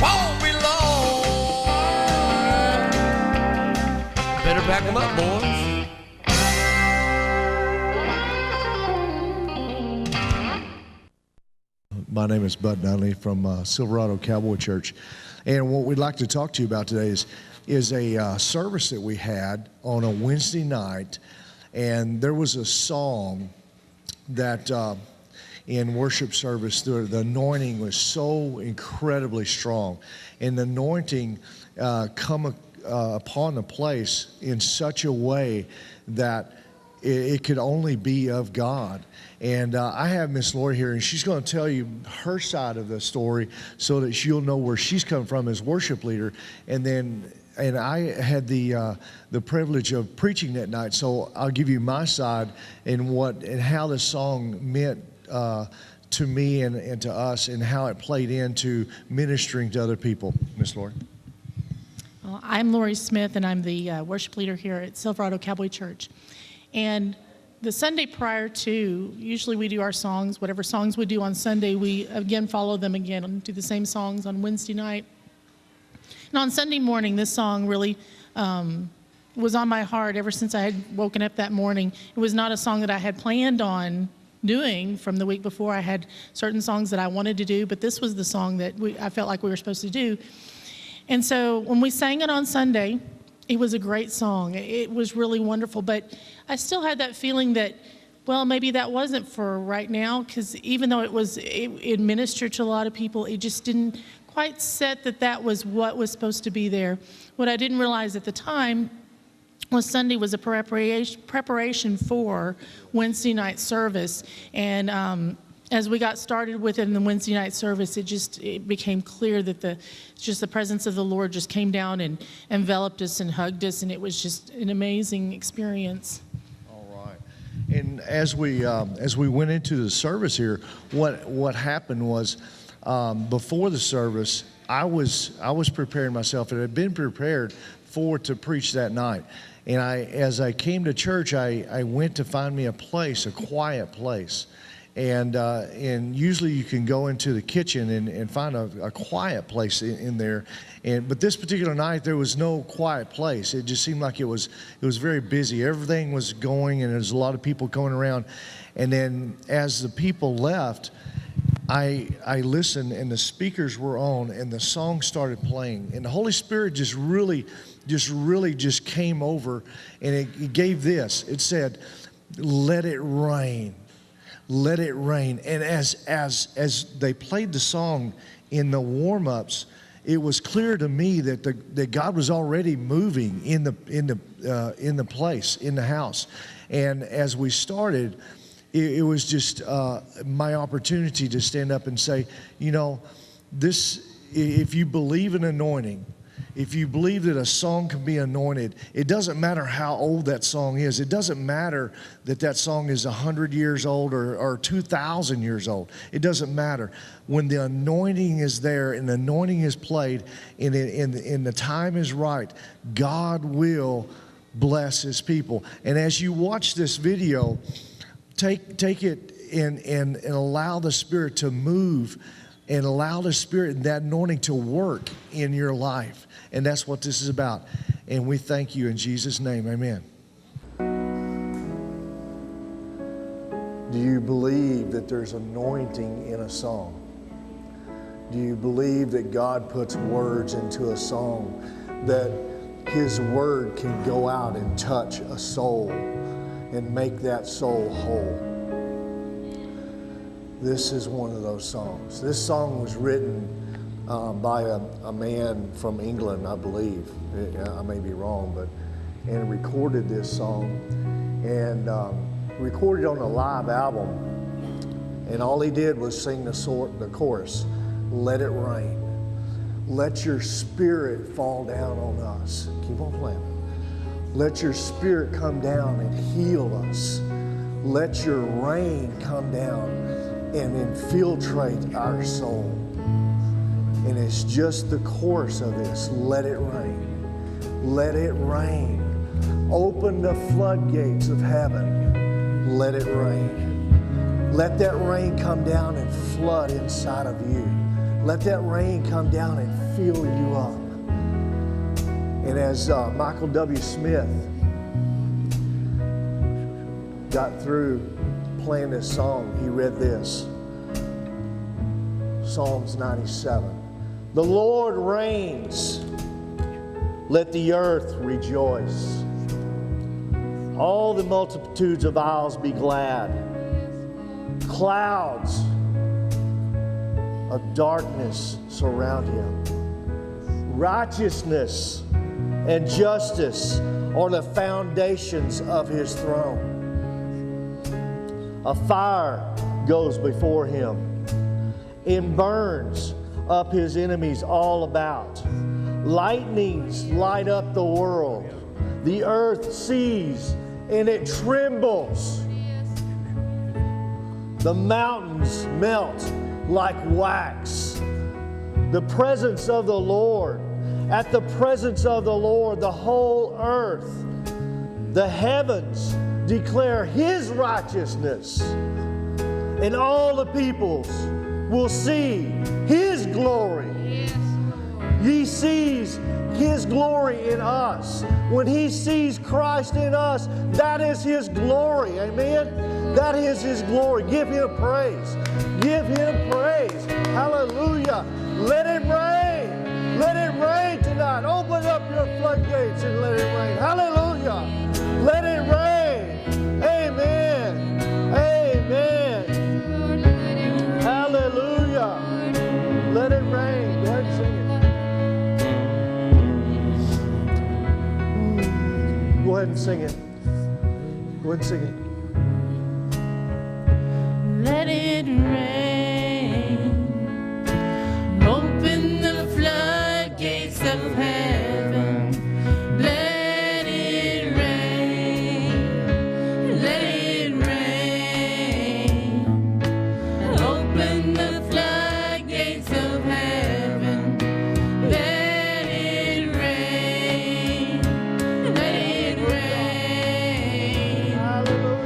won't be long. Better pack them up, boys. My name is Bud Dudley from Silverado Cowboy Church. And what we'd like to talk to you about today is a service that we had on a Wednesday night. And there was a song that in worship service, the anointing was so incredibly strong. And the anointing come upon the place in such a way that it could only be of God. And I have Miss Lori here, and she's going to tell you her side of the story so that you'll know where she's come from as worship leader. And I had the privilege of preaching that night, so I'll give you my side and how the song meant to me and to us, and how it played into ministering to other people. Miss Lori. Well, I'm Lori Smith, and I'm the worship leader here at Silverado Cowboy Church. And the Sunday prior to, usually we do our songs, whatever songs we do on Sunday, we again follow them again and do the same songs on Wednesday night. And on Sunday morning, this song really was on my heart ever since I had woken up that morning. It was not a song that I had planned on doing from the week before. I had certain songs that I wanted to do, but this was the song that I felt like we were supposed to do. And so when we sang it on Sunday, it was a great song. It was really wonderful, but I still had that feeling that, well, maybe that wasn't for right now, because even though it ministered to a lot of people, it just didn't quite set that was what was supposed to be there. What I didn't realize at the time was Sunday was a preparation for Wednesday night service. And as we got started with it in the Wednesday night service, it became clear that the presence of the Lord just came down and enveloped us and hugged us, and it was just an amazing experience. All right. And as we went into the service here, what happened was before the service, I was preparing myself, and had been prepared to preach that night. And as I came to church, I went to find me a quiet place. And usually you can go into the kitchen and find a quiet place in there. But this particular night, there was no quiet place. It just seemed like it was very busy. Everything was going, and there's a lot of people going around. And then as the people left, I listened, and the speakers were on, and the song started playing. And the Holy Spirit just really came over, and it gave this. It said, "Let it rain. Let it rain." And as they played the song in the warm-ups, it was clear to me that God was already moving in the place, in the house. And as we started, it was just my opportunity to stand up and say, if you believe in anointing, if you believe that a song can be anointed, it doesn't matter how old that song is. It doesn't matter that song is 100 years old or 2,000 years old. It doesn't matter. When the anointing is there and the anointing is played and the time is right, God will bless His people. And as you watch this video, take it and allow the Spirit to move, and allow the Spirit and that anointing to work in your life. And that's what this is about. And we thank you in Jesus' name. Amen. Do you believe that there's anointing in a song? Do you believe that God puts words into a song, that His word can go out and touch a soul and make that soul whole? This is one of those songs. This song was written by a man from England, I believe. I may be wrong, and recorded this song and recorded on a live album. And all he did was sing the chorus, "Let it rain. Let your Spirit fall down on us." Keep on playing. Let your Spirit come down and heal us. Let your rain come down and infiltrate our soul. And it's just the chorus of this. Let it rain. Let it rain. Open the floodgates of heaven. Let it rain. Let that rain come down and flood inside of you. Let that rain come down and fill you up. And as Michael W. Smith got through playing this song, he read this. Psalms 97. The Lord reigns. Let the earth rejoice. All the multitudes of isles be glad. Clouds of darkness surround him. Righteousness and justice are the foundations of his throne. A fire goes before him and burns up his enemies all about. Lightnings light up the world. The earth sees and it trembles. The mountains melt like wax. The presence of the Lord, at the presence of the Lord, the whole earth, the heavens declare his righteousness, and all the peoples will see his glory. He sees his glory in us. When he sees Christ in us, that is his glory. Amen? That is his glory. Give him praise. Give him praise. Hallelujah. Let it rain. Let it rain tonight. Open up your floodgates and let it rain. Hallelujah. Let it rain. Amen. Amen. Hallelujah. Let it rain. Go ahead and sing it. Go ahead and sing it. Go ahead and sing it. Let it rain. Open the floodgates of heaven. Let it rain. Let it rain. Open the floodgates of heaven. Let it rain. Let it rain. Hallelujah.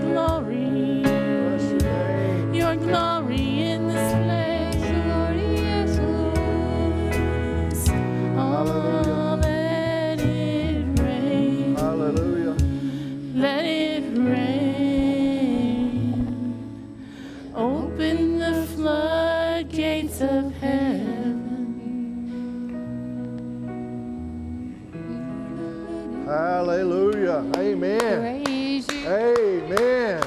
glory. Bless your name. Your glory in this place. Glorious, oh, let it rain. Hallelujah. Let it rain. Open the floodgates of heaven. Hallelujah. Amen. Praise you. Amen.